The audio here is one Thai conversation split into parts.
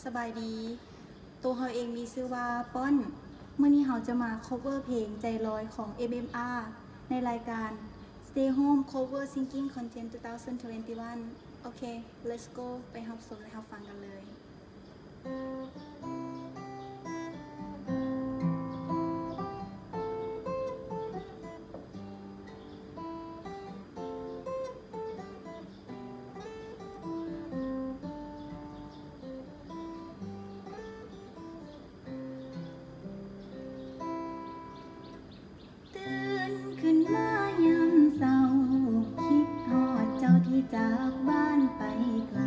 สบายดีตัวเขาเองมีชื่อว่าป้อนเมื่อนี้เขาจะมา cover เพลงใจลอยของ MMR ในรายการ Stay Home Cover Singing Content 2021โอเค let's go ไปรับชมและรับฟังกันเลยตื่นขึ้นมายามเช้าคิดทอดเจ้าที่จากบ้านไปไกล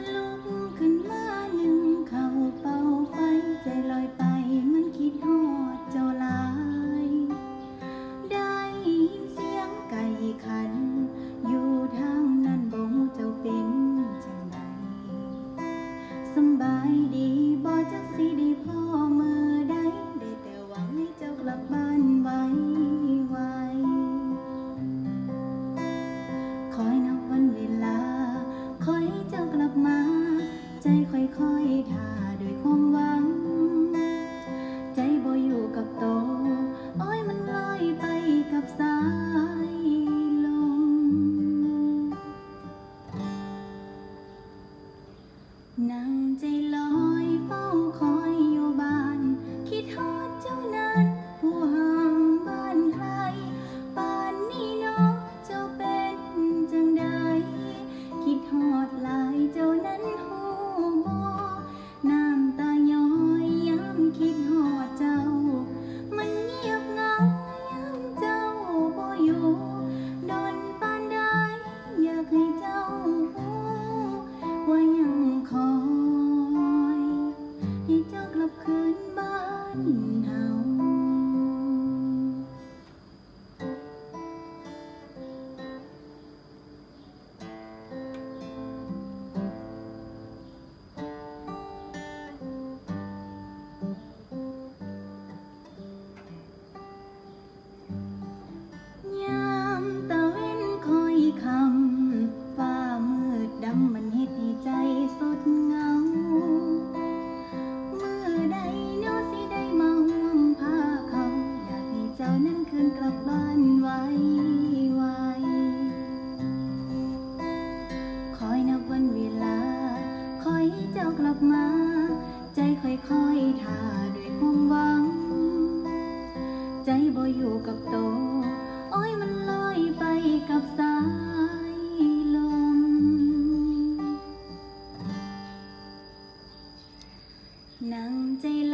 ลุกขึ้นมาหนึ่งเข้าเป่าไฟใจลอยไปมันคิดทอดเจ้าหลายได้ยินเสียงไก่ขันอยู่ทางนั้นบ่ฮู้เจ้าเป็นจังใดสำบายดีบ่จักสิได้พ่อมือใดได้แต่หวังให้เจ้ากลับบ้านไวคอยนับวันเวลาคอยเจ้ากลับมาใจค่อยๆท่าด้วยความหวังใจบ่อยู่กับโตอ้อยมันลอยไปกับสายลมนั่งใจลอยเฝ้าคอยอยู่บ้านคิดฮอดเจ้านั้นผู้ห่างบ้านไกลป่านนี้เนาะเจ้าเป็นจังใดคิดฮอดหลายเจ้านั้นฮู้บ่น้ำตาย้อยย้ำคิดฮอดเจ้ามันเงียบเหงาย้ำเจ้าบ่อยู่ดนปานใดอยากให้เจ้าฮู้ว่ายังคอยให้เจ้ากลับคืนบ้านเฮาตะเว้นคอยคำฟ้ามืดดำมันเฮ็ดให้ใจสดเหงาเมื่อใดเนาะสิได้มาห่วงพาเขาอยากให้เจ้านั้นคืนกลับบ้านไวคอยนับวันเวลาคอยให้เจ้ากลับมาใจค่อยๆท่าด้วยความหวังใจบ่อยู่กับโตอ้อยมันลอยไปกับสายลมนั่งใจล